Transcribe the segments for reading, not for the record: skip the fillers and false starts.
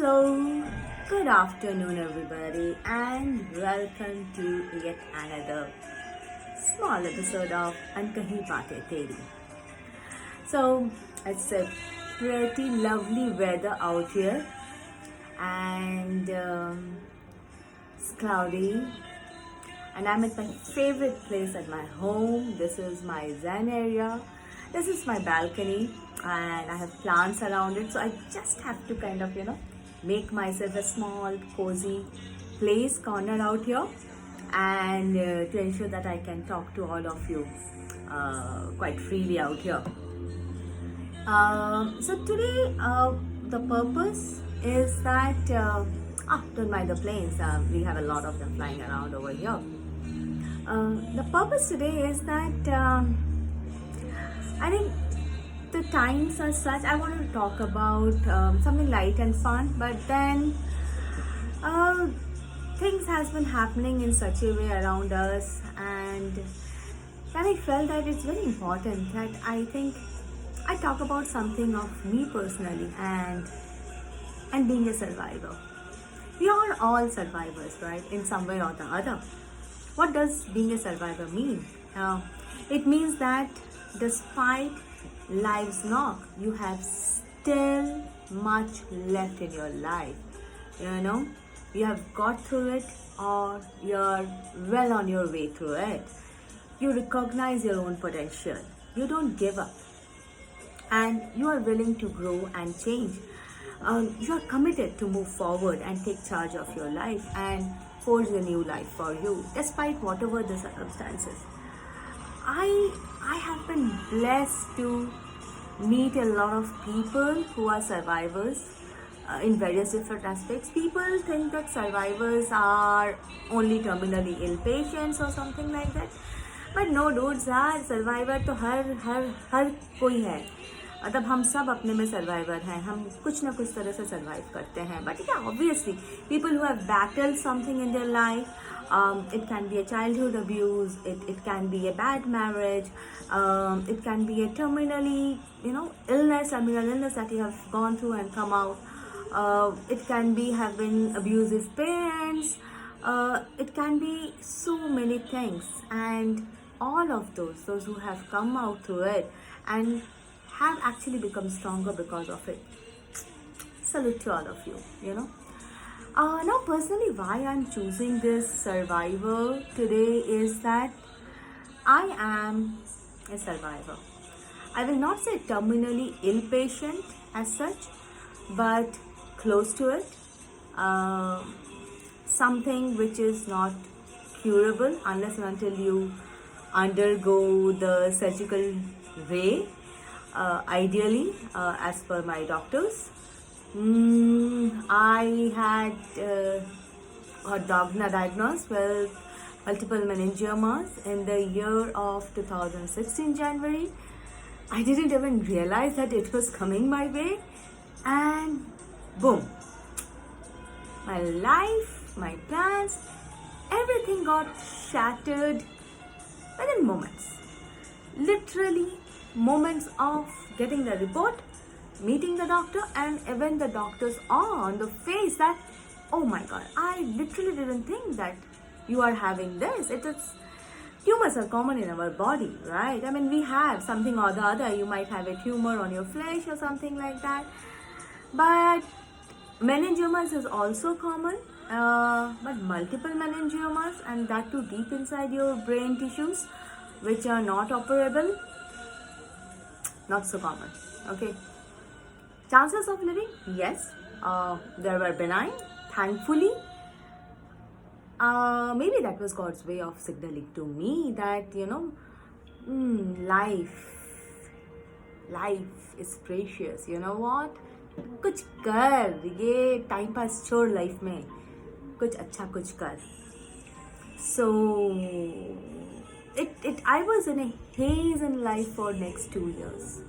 Hello, good afternoon, everybody, and welcome to yet another small episode of Ankahee Baatein Teri. So, it's a pretty lovely weather out here, and it's cloudy, and I'm at my favorite place at my home. This is my Zen area. This is my balcony, and I have plants around it, so I just have to kind of, make myself a small, cozy place, corner out here, and to ensure that I can talk to all of you quite freely out here. So today, the purpose is that, don't mind the planes, we have a lot of them flying around over here. The purpose today is that I think the times are such. I want to talk about something light and fun, but then things has been happening in such a way around us, and then I felt that it's very important that I think I talk about something of me personally and being a survivor. We are all survivors, right? In some way or the other. What does being a survivor mean? It means that despite life's knock, you have still much left in your life. You have got through it, or you're well on your way through it. You recognize your own potential. You don't give up, and you are willing to grow and change. You are committed to move forward and take charge of your life and forge a new life for you, despite whatever the circumstances. I have been blessed to meet a lot of people who are survivors in various different aspects. People think that survivors are only terminally ill patients or something like that. But no dudes, यार survivor तो हर कोई है. मतलब हम सब अपने में survivor हैं. हम कुछ ना कुछ तरह से survive करते हैं. But yeah, obviously, people who have battled something in their life, it can be a childhood abuse, it can be a bad marriage, it can be a terminal illness that you have gone through and come out. It can be having abusive parents. It can be so many things, and all of those who have come out through it and have actually become stronger because of it. Salute to all of you. Now, personally, why I'm choosing this survivor today is that I am a survivor. I will not say terminally ill patient as such, but close to it. Something which is not curable unless and until you undergo the surgical way, ideally, as per my doctors. I had diagnosed with multiple meningiomas in the year of 2016 January. I didn't even realize that it was coming my way, and boom, my life, my plans, everything got shattered within moments. Literally moments of getting the report, meeting the doctor, and even the doctor's on the face that, oh my god, I literally didn't think that you are having this. Tumors are common in our body, right? I mean, we have something or the other. You might have a tumor on your flesh or something like that. But meningiomas is also common, but multiple meningiomas, and that too deep inside your brain tissues, which are not operable, not so common. Okay. Chances of living? Yes. They were benign, thankfully. Maybe that was God's way of signaling to me that, life is precious. You know what? कुछ कर, ये time pass छोड़ life में, कुछ अच्छा कुछ कर. So I was in a haze in life for next 2 years.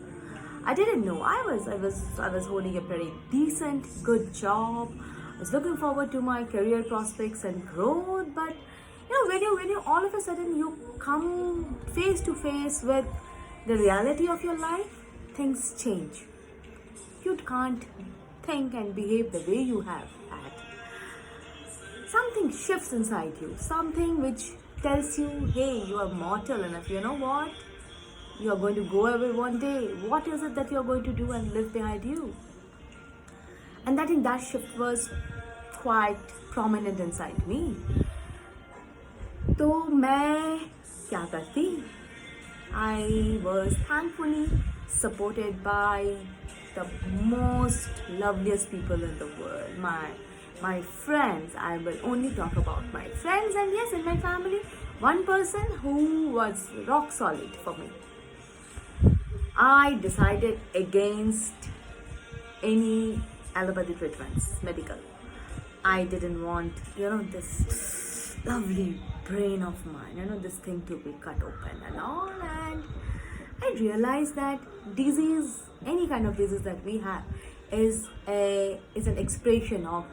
I didn't know. I was holding a pretty decent, good job. I was looking forward to my career prospects and growth. But when you all of a sudden you come face to face with the reality of your life, things change. You can't think and behave the way you have had, something shifts inside you, something which tells you, hey, you are mortal enough. You know what? You are going to go away one day. What is it that you are going to do and leave behind you? And I think that shift was quite prominent inside me. तो मैं क्या करती? I was thankfully supported by the most loveliest people in the world. My friends. I will only talk about my friends, and yes, in my family, one person who was rock solid for me. I decided against any allopathy treatments, medical. I didn't want, this lovely brain of mine, this thing to be cut open and all. And I realized that disease, any kind of disease that we have, is an expression of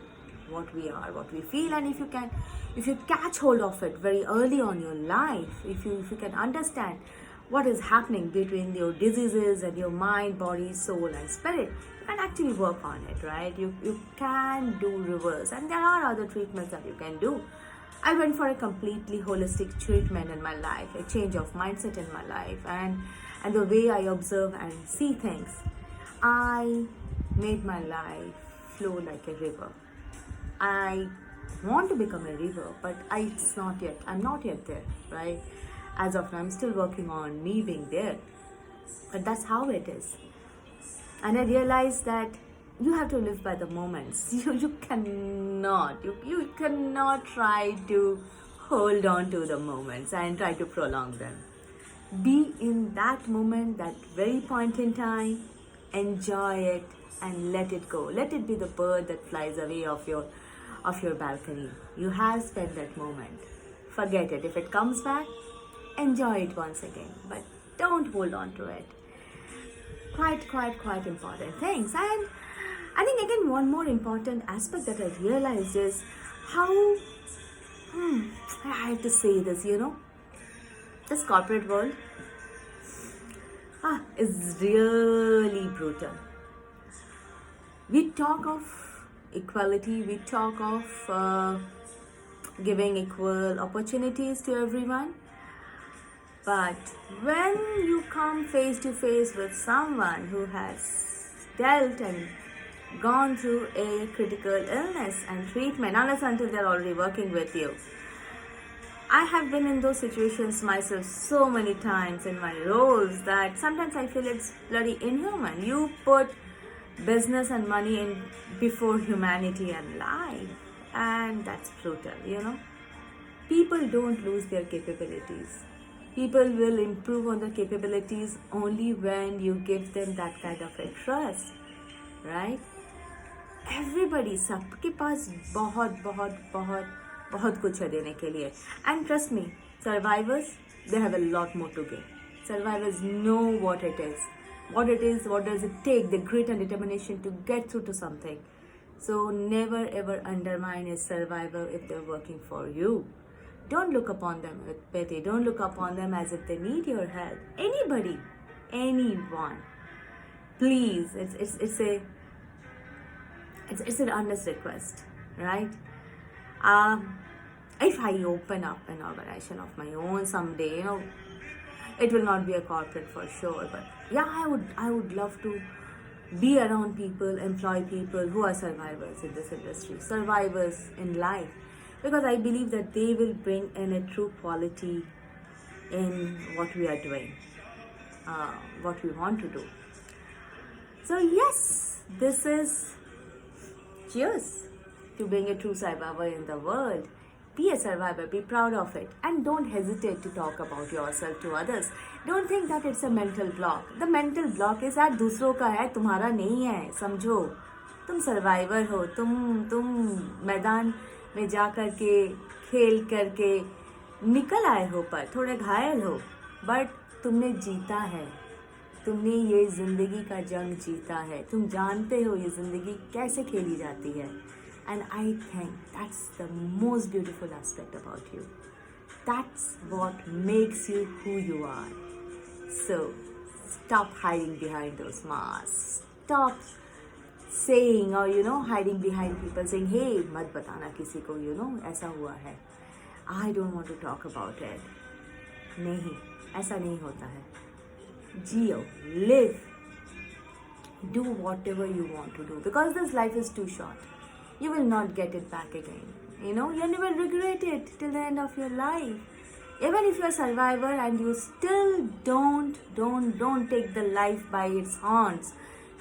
what we are, what we feel. And if you catch hold of it very early on your life, if you can understand what is happening between your diseases and your mind, body, soul and spirit, you can actually work on it, right? You can do reverse, and there are other treatments that you can do. I went for a completely holistic treatment in my life, a change of mindset in my life, and the way I observe and see things. I made my life flow like a river. I want to become a river, but I'm not yet there, right? As of now, I'm still working on me being there. But that's how it is. And I realized that you have to live by the moments. You cannot try to hold on to the moments and try to prolong them. Be in that moment, that very point in time, enjoy it and let it go. Let it be the bird that flies away off your balcony. You have spent that moment. Forget it. If it comes back, enjoy it once again, but don't hold on to it. Quite important things. And I think again, one more important aspect that I realized is how, I have to say this, this corporate world is really brutal. We talk of equality, we talk of giving equal opportunities to everyone. But when you come face to face with someone who has dealt and gone through a critical illness and treatment, unless until they're already working with you. I have been in those situations myself so many times in my roles that sometimes I feel it's bloody inhuman. You put business and money in before humanity and life, and that's brutal, People don't lose their capabilities. People will improve on their capabilities only when you give them that kind of a trust, right? Everybody, सबके पास बहुत कुछ है देने के लिए. And trust me, survivors, they have a lot more to give. Survivors know what it is, what does it take, the grit and determination to get through to something. So never ever undermine a survivor if they're working for you. Don't look upon them with pity. Don't look upon them as if they need your help. Anybody, anyone, please. It's an honest request, right? If I open up an organization of my own someday, it will not be a corporate for sure. But yeah, I would love to be around people, employ people who are survivors in this industry, survivors in life. Because I believe that they will bring in a true quality in what we are doing, what we want to do. So yes, this is cheers to being a true survivor in the world. Be a survivor, be proud of it, and don't hesitate to talk about yourself to others. Don't think that it's a mental block. The mental block is यार दूसरों का है, तुम्हारा नहीं है. समझो, तुम survivor हो, तुम मैदान में जा करके खेल करके निकल आए हो, पर थोड़े घायल हो, बट तुमने जीता है. तुमने ये जिंदगी का जंग जीता है. तुम जानते हो ये जिंदगी कैसे खेली जाती है. And I think that's the most beautiful aspect about you. That's what makes you who you are. So stop hiding behind those masks. Stop saying or hiding behind people saying, hey, mat batana kisi ko, aisa hua hai. I don't want to talk about it. नहीं, ऐसा नहीं होता है. जियो, live, do whatever you want to do because this life is too short. You will not get it back again. You will regret it till the end of your life. Even if you're a survivor and you still don't take the life by its horns,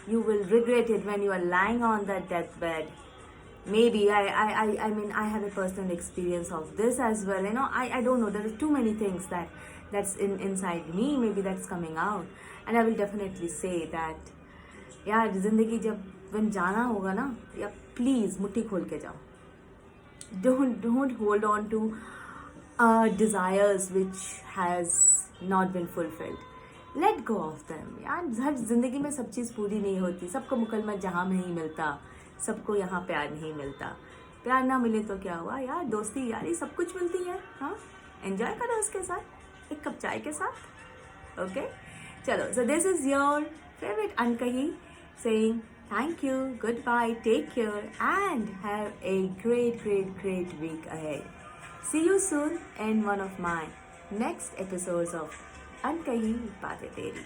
you will regret it when you are lying on that deathbed. Maybe I mean I have a personal experience of this as well. I don't know. There are too many things that's inside me. Maybe that's coming out, and I will definitely say that. यार जिंदगी जब when जाना होगा ना, या please मुट्ठी खोल के जाओ. Don't hold on to desires which has not been fulfilled. Let go of them. यार हर जिंदगी में सब चीज़ पूरी नहीं होती. सबको मुकम्मल जहाँ में ही मिलता, सबको यहाँ प्यार नहीं मिलता. प्यार ना मिले तो क्या हुआ यार, दोस्ती यारी सब कुछ मिलती है. हाँ, एंजॉय करो उसके साथ, एक कप चाय के साथ. ओके, चलो. So this is your favorite Ankahee saying thank you, goodbye, take care, and have a great week ahead. See you soon in one of my next episodes of Ankahee Baatein Teri.